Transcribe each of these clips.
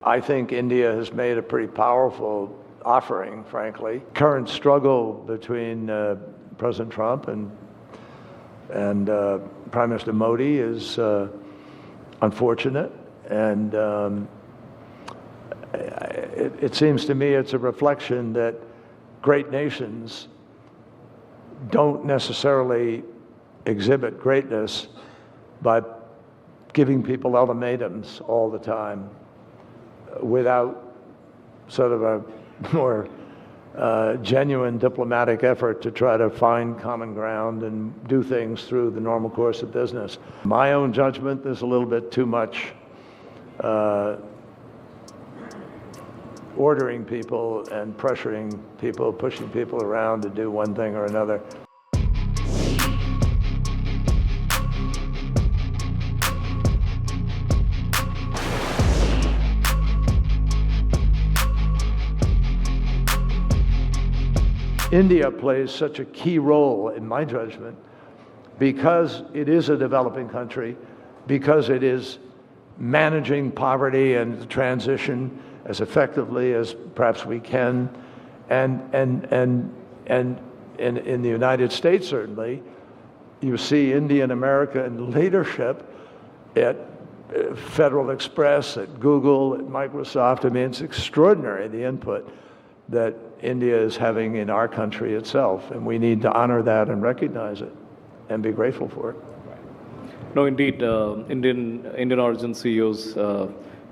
I think India has made a pretty powerful offering, frankly. Current struggle between President Trump and Prime Minister Modi is unfortunate, and it seems to me it's a reflection that great nations don't necessarily exhibit greatness by giving people ultimatums all the time without sort of a more genuine diplomatic effort to try to find common ground and do things through the normal course of business. My own judgment, there's a little bit too much ordering people and pressuring people, pushing people around to do one thing or another. India plays such a key role, in my judgment, because it is a developing country, because it is managing poverty and the transition as effectively as perhaps we can, and in the United States, certainly, you see Indian American leadership at Federal Express, at Google, at Microsoft. I mean, it's extraordinary, the input that India is having in our country itself, and we need to honor that and recognize it and be grateful for it. No, indeed, Indian origin CEOs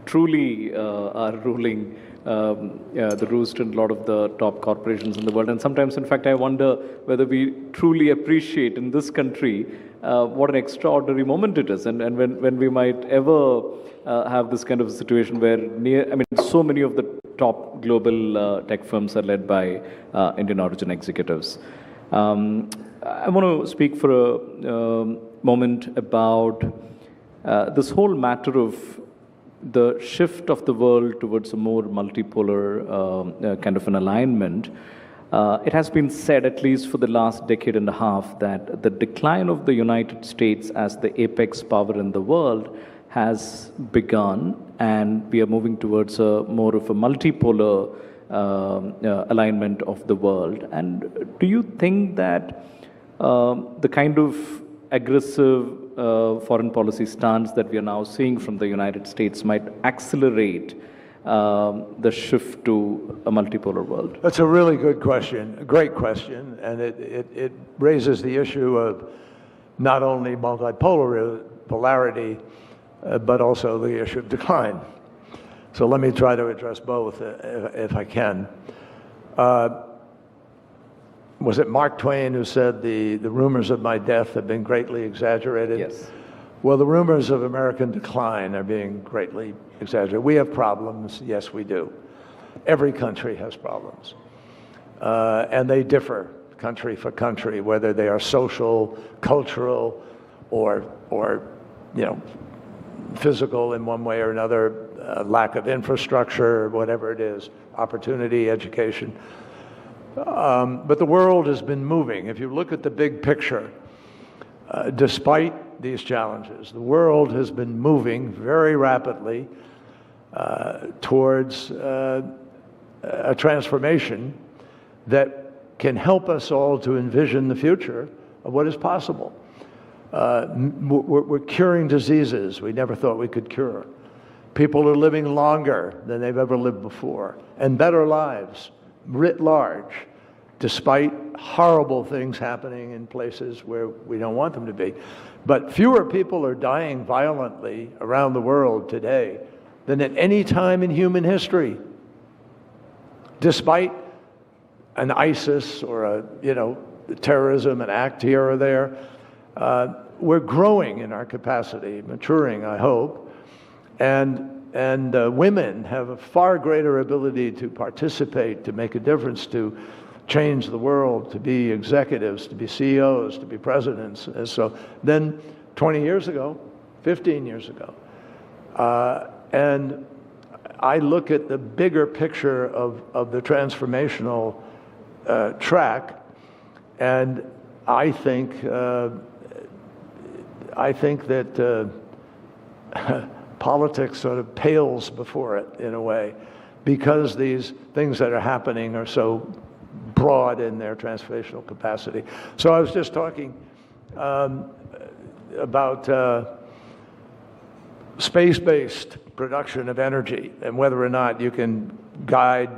truly are ruling the roost in a lot of the top corporations in the world. And sometimes, in fact, I wonder whether we truly appreciate in this country what an extraordinary moment it is, and when we might ever have this kind of situation where so many of the top global tech firms are led by Indian origin executives. I want to speak for a moment about this whole matter of the shift of the world towards a more multipolar kind of an alignment. It has been said, at least for the last decade and a half, that the decline of the United States as the apex power in the world has begun, and we are moving towards a more of a multipolar alignment of the world. And do you think that the kind of aggressive foreign policy stance that we are now seeing from the United States might accelerate the shift to a multipolar world? That's a really good question, a great question, and it raises the issue of not only multipolarity, but also the issue of decline. So let me try to address both if I can. Was it Mark Twain who said the rumors of my death have been greatly exaggerated? Yes. Well, the rumors of American decline are being greatly exaggerated. We have problems, yes we do. Every country has problems. And they differ country for country, whether they are social, cultural, or physical in one way or another, lack of infrastructure, whatever it is, opportunity, education. But the world has been moving. If you look at the big picture, despite these challenges, the world has been moving very rapidly towards a transformation that can help us all to envision the future of what is possible. We're curing diseases we never thought we could cure. People are living longer than they've ever lived before, and better lives, writ large, despite horrible things happening in places where we don't want them to be. But fewer people are dying violently around the world today than at any time in human history, despite an ISIS or a terrorism, an act here or there. We're growing in our capacity, maturing, I hope, and women have a far greater ability to participate, to make a difference, to change the world, to be executives, to be CEOs, to be presidents, and so then 20 years ago, 15 years ago. And I look at the bigger picture of the transformational track, and I think that politics sort of pales before it in a way, because these things that are happening are so broad in their transformational capacity. So I was just talking about space-based production of energy and whether or not you can guide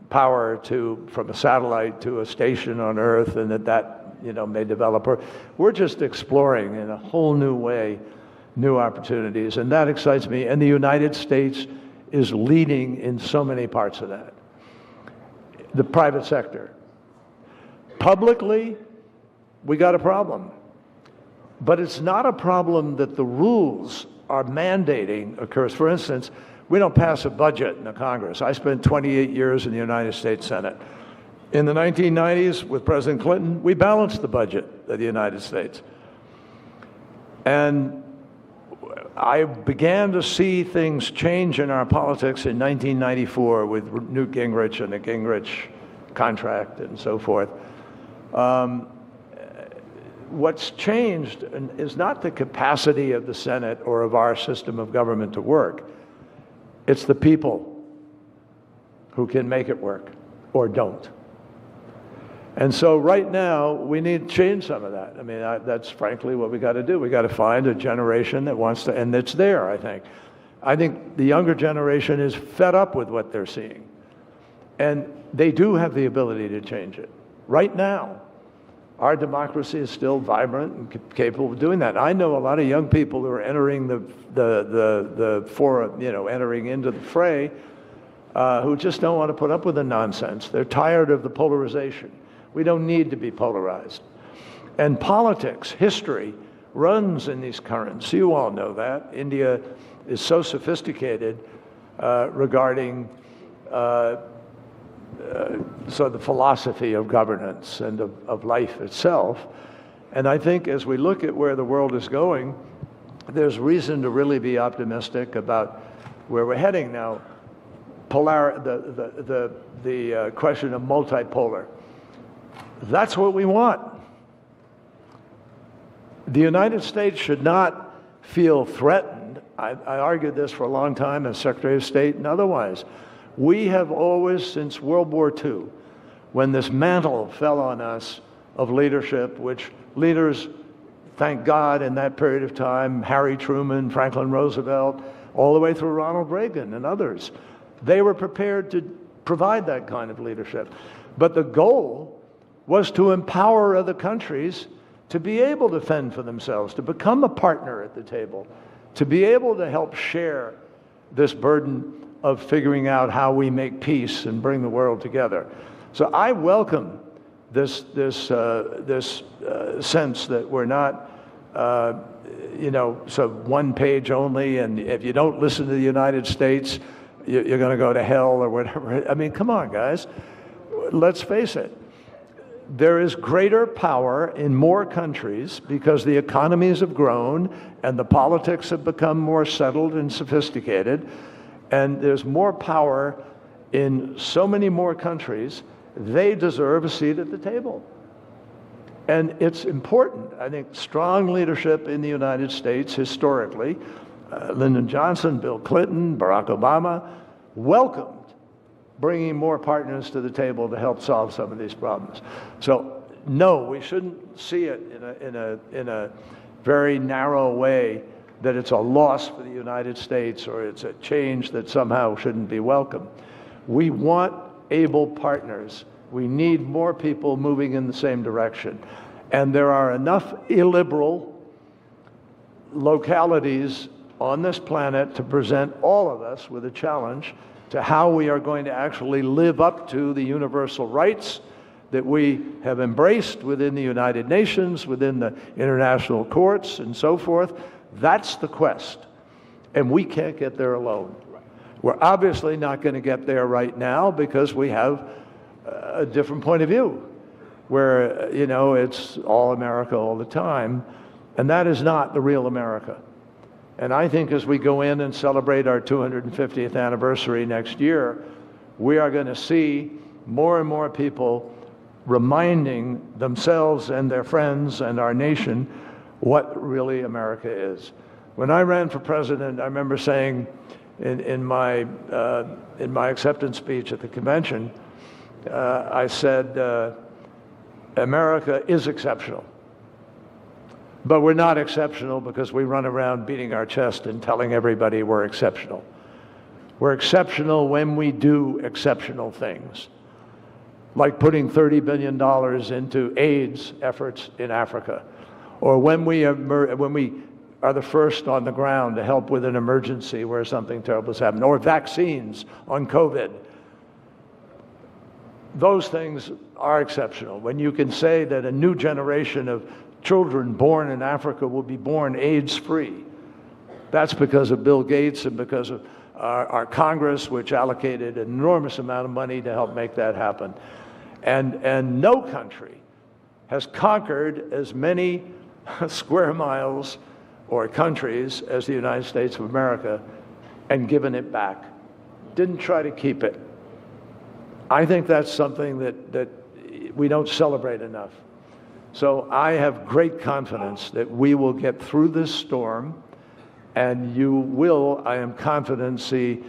power from a satellite to a station on Earth, and that may develop. We're just exploring in a whole new way new opportunities, and that excites me. And the United States is leading in so many parts of that. The private sector. Publicly, we got a problem. But it's not a problem that the rules are mandating occurs. For instance, we don't pass a budget in the Congress. I spent 28 years in the United States Senate. In the 1990s, with President Clinton, we balanced the budget of the United States. And I began to see things change in our politics in 1994 with Newt Gingrich and the Gingrich contract and so forth. What's changed is not the capacity of the Senate or of our system of government to work. It's the people who can make it work or don't. And so right now, we need to change some of that. I mean, that's frankly what we got to do. We got to find a generation that wants to, and it's there, I think. I think the younger generation is fed up with what they're seeing. And they do have the ability to change it. Right now, our democracy is still vibrant and capable of doing that. I know a lot of young people who are entering the forum, entering into the fray, who just don't want to put up with the nonsense. They're tired of the polarization. We don't need to be polarized. And politics, history, runs in these currents. You all know that. India is so sophisticated regarding so the philosophy of governance and of life itself. And I think as we look at where the world is going, there's reason to really be optimistic about where we're heading now. The question of multipolar. That's what we want. The United States should not feel threatened. I argued this for a long time as Secretary of State and otherwise. We have always, since World War II, when this mantle fell on us of leadership, which leaders, thank God, in that period of time, Harry Truman, Franklin Roosevelt, all the way through Ronald Reagan and others, they were prepared to provide that kind of leadership. But the goal was to empower other countries to be able to fend for themselves, to become a partner at the table, to be able to help share this burden of figuring out how we make peace and bring the world together. So I welcome this sense that we're not, so one page only, and if you don't listen to the United States, you're going to go to hell or whatever. I mean, come on, guys. Let's face it. There is greater power in more countries because the economies have grown and the politics have become more settled and sophisticated. And there's more power in so many more countries. They deserve a seat at the table. And it's important. I think strong leadership in the United States historically, Lyndon Johnson, Bill Clinton, Barack Obama, welcomed bringing more partners to the table to help solve some of these problems. So no, we shouldn't see it in a very narrow way that it's a loss for the United States or it's a change that somehow shouldn't be welcome. We want able partners. We need more people moving in the same direction. And there are enough illiberal localities on this planet to present all of us with a challenge to how we are going to actually live up to the universal rights that we have embraced within the United Nations, within the international courts, and so forth. That's the quest. And we can't get there alone. We're obviously not going to get there right now because we have a different point of view where, it's all America all the time. And that is not the real America. And I think as we go in and celebrate our 250th anniversary next year, we are going to see more and more people reminding themselves and their friends and our nation what really America is. When I ran for president, I remember saying in my acceptance speech at the convention, I said, America is exceptional. But we're not exceptional because we run around beating our chest and telling everybody we're exceptional. We're exceptional when we do exceptional things, like putting $30 billion into AIDS efforts in Africa, or when we are the first on the ground to help with an emergency where something terrible has happened, or vaccines on COVID. Those things are exceptional. When you can say that a new generation of children born in Africa will be born AIDS-free, that's because of Bill Gates and because of our Congress, which allocated an enormous amount of money to help make that happen. And no country has conquered as many square miles or countries as the United States of America and given it back. Didn't try to keep it. I think that's something that we don't celebrate enough. So I have great confidence that we will get through this storm, and you will, I am confident, see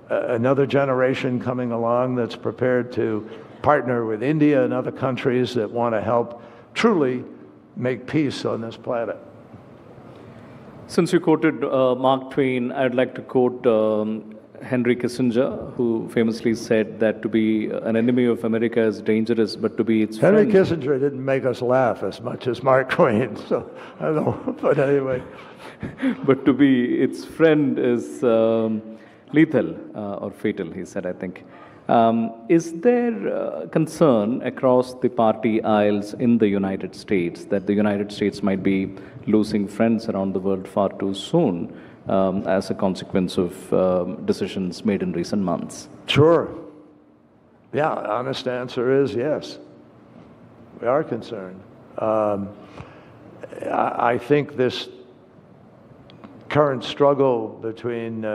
another generation coming along that's prepared to partner with India and other countries that want to help truly make peace on this planet. Since you quoted Mark Twain, I'd like to quote Henry Kissinger, who famously said that to be an enemy of America is dangerous, but to be its friend... Henry Kissinger didn't make us laugh as much as Mark Twain, so I don't know, but anyway. But to be its friend is lethal or fatal, he said, I think. Is there concern across the party aisles in the United States that the United States might be losing friends around the world far too soon as a consequence of decisions made in recent months? Sure. Yeah, honest answer is yes. We are concerned. I think this current struggle between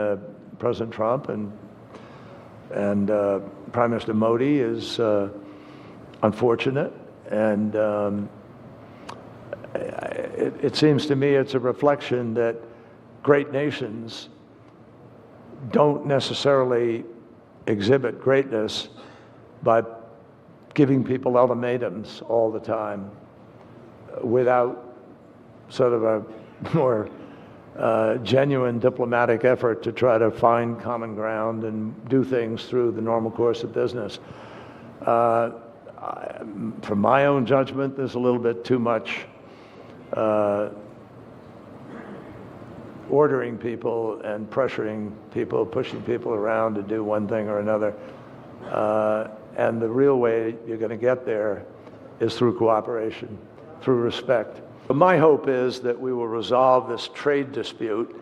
President Trump and Prime Minister Modi is unfortunate, and it seems to me it's a reflection that great nations don't necessarily exhibit greatness by giving people ultimatums all the time without sort of a more genuine diplomatic effort to try to find common ground and do things through the normal course of business. From my own judgment, there's a little bit too much ordering people and pressuring people, pushing people around to do one thing or another. And the real way you're going to get there is through cooperation, through respect. But my hope is that we will resolve this trade dispute.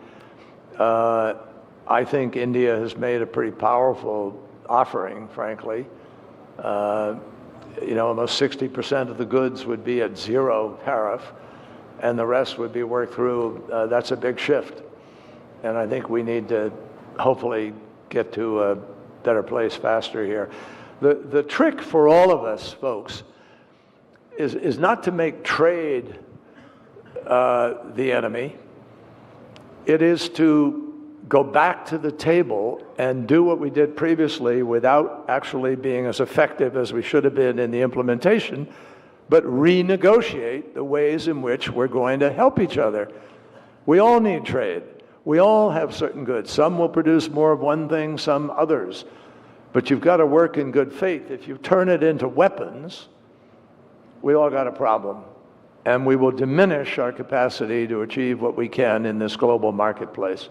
I think India has made a pretty powerful offering, frankly. Almost 60% of the goods would be at zero tariff, and the rest would be worked through. That's a big shift. And I think we need to hopefully get to a better place faster here. The trick for all of us, folks, is not to make trade the enemy. It is to go back to the table and do what we did previously without actually being as effective as we should have been in the implementation, but renegotiate the ways in which we're going to help each other. We all need trade. We all have certain goods. Some will produce more of one thing, some others. But you've got to work in good faith. If you turn it into weapons, we all got a problem. And we will diminish our capacity to achieve what we can in this global marketplace.